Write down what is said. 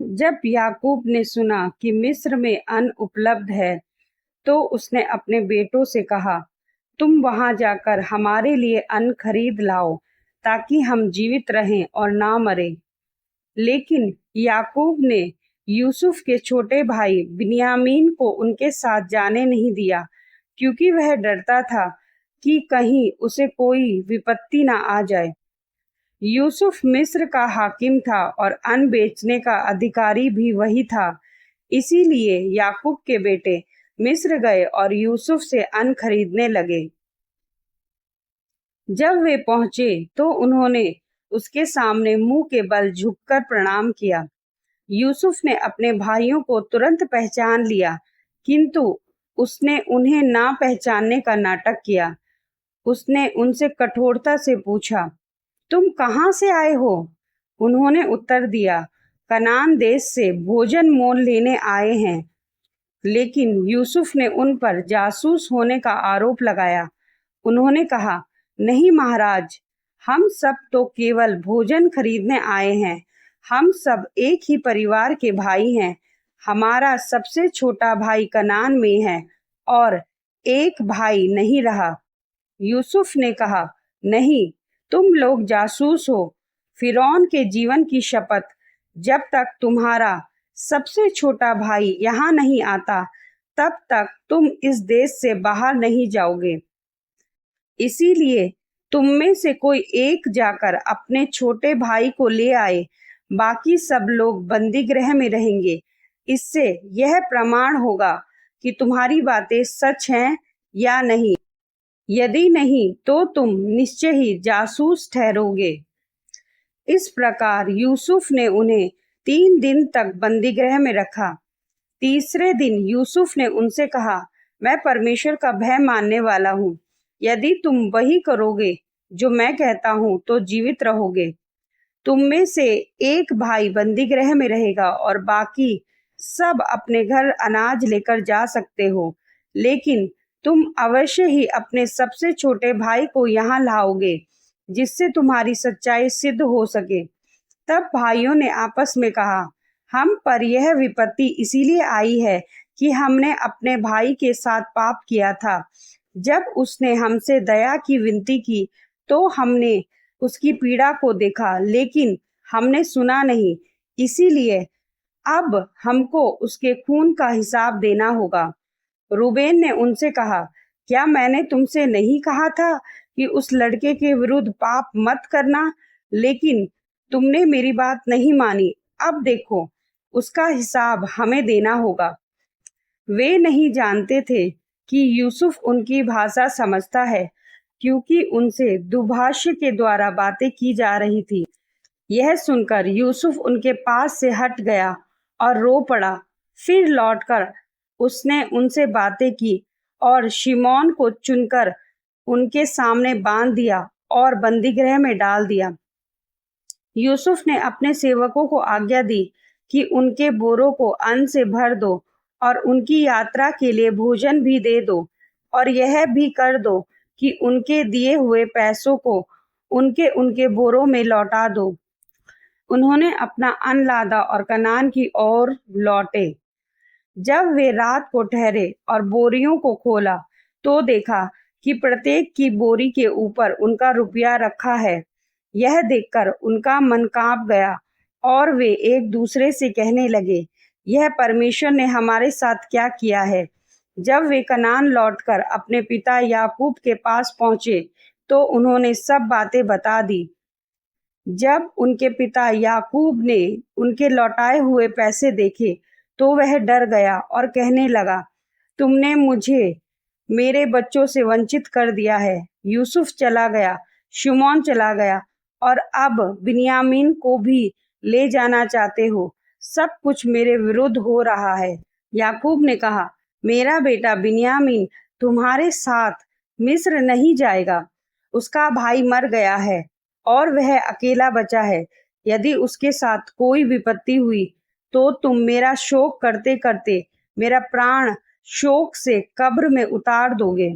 जब याकूब ने सुना कि मिस्र में अन्न उपलब्ध है, तो उसने अपने बेटों से कहा, तुम वहां जाकर हमारे लिए अन्न खरीद लाओ, ताकि हम जीवित रहें और ना मरें। लेकिन याकूब ने यूसुफ के छोटे भाई बिन्यामीन को उनके साथ जाने नहीं दिया, क्योंकि वह डरता था कि कहीं उसे कोई विपत्ति ना आ जाए। यूसुफ मिस्र का हाकिम था और अन्न बेचने का अधिकारी भी वही था। इसीलिए याकूब के बेटे मिस्र गए और यूसुफ से अन्न खरीदने लगे। जब वे पहुंचे तो उन्होंने उसके सामने मुंह के बल झुककर प्रणाम किया। यूसुफ ने अपने भाइयों को तुरंत पहचान लिया, किंतु उसने उन्हें ना पहचानने का नाटक किया। उसने उनसे कठोरता से पूछा, तुम कहाँ से आए हो? उन्होंने उत्तर दिया, कनान देश से भोजन मोल लेने आए हैं। लेकिन यूसुफ ने उन पर जासूस होने का आरोप लगाया। उन्होंने कहा, नहीं महाराज, हम सब तो केवल भोजन खरीदने आए हैं। हम सब एक ही परिवार के भाई हैं। हमारा सबसे छोटा भाई कनान में है और एक भाई नहीं रहा। यूसुफ ने कहा, नहीं, तुम लोग जासूस हो। फिरौन के जीवन की शपथ, जब तक तुम्हारा सबसे छोटा भाई यहाँ नहीं आता, तब तक तुम इस देश से बाहर नहीं जाओगे। इसीलिए तुम में से कोई एक जाकर अपने छोटे भाई को ले आए। बाकी सब लोग बंदी गृह में रहेंगे। इससे यह प्रमाण होगा कि तुम्हारी बातें सच हैं या नहीं। यदि नहीं, तो तुम निश्चय ही जासूस ठहरोगे। इस प्रकार यूसुफ ने उन्हें 3 दिन तक बंदीगृह में रखा। तीसरे दिन यूसुफ ने उनसे कहा, मैं परमेश्वर का भय मानने वाला हूँ। यदि तुम वही करोगे जो मैं कहता हूँ, तो जीवित रहोगे। तुम में से एक भाई बंदीगृह में रहेगा और बाकी सब अपने घर अनाज लेकर जा सकते हो। लेकिन तुम अवश्य ही अपने सबसे छोटे भाई को यहाँ लाओगे, जिससे तुम्हारी सच्चाई सिद्ध हो सके। तब भाइयों ने आपस में कहा, हम पर यह विपत्ति इसीलिए आई है कि हमने अपने भाई के साथ पाप किया था। जब उसने हमसे दया की विनती की, तो हमने उसकी पीड़ा को देखा, लेकिन हमने सुना नहीं। इसीलिए अब हमको उसके खून का हिसाब देना होगा। रूबेन ने उनसे कहा, क्या मैंने तुमसे नहीं कहा था कि उस लड़के के विरुद्ध पाप मत करना? लेकिन तुमने मेरी बात नहीं मानी। अब देखो, उसका हिसाब हमें देना होगा। वे नहीं जानते थे कि यूसुफ उनकी भाषा समझता है, क्योंकि उनसे दुभाषी के द्वारा बातें की जा रही थी। यह सुनकर यूसुफ उनके पास से हट गया और रो पड़ा। फिर लौटकर उसने उनसे बातें की और शिमोन को चुनकर उनके सामने बांध दिया और बंदीगृह में डाल दिया। यूसुफ ने अपने सेवकों को आज्ञा दी कि उनके बोरों को अन्न से भर दो और उनकी यात्रा के लिए भोजन भी दे दो, और यह भी कर दो कि उनके दिए हुए पैसों को उनके उनके बोरों में लौटा दो। उन्होंने अपना अन्न लादा और कनान की ओर लौटे। जब वे रात को ठहरे और बोरियों को खोला, तो देखा कि प्रत्येक की बोरी के ऊपर उनका रुपया रखा है। यह देखकर उनका मन कांप गया और वे एक दूसरे से कहने लगे, यह परमेश्वर ने हमारे साथ क्या किया है। जब वे कनान लौटकर अपने पिता याकूब के पास पहुंचे, तो उन्होंने सब बातें बता दी। जब उनके पिता याकूब ने उनके लौटाए हुए पैसे देखे, तो वह डर गया और कहने लगा, तुमने मुझे मेरे बच्चों से वंचित कर दिया है। यूसुफ चला गया, शिमोन चला गया, और अब बिन्यामीन को भी ले जाना चाहते हो। सब कुछ मेरे विरुद्ध हो रहा है। याकूब ने कहा, मेरा बेटा बिन्यामीन तुम्हारे साथ मिस्र नहीं जाएगा। उसका भाई मर गया है और वह अकेला बचा है। यदि उसके साथ कोई विपत्ति हुई, तो तुम मेरा शोक करते करते मेरा प्राण शोक से कब्र में उतार दोगे।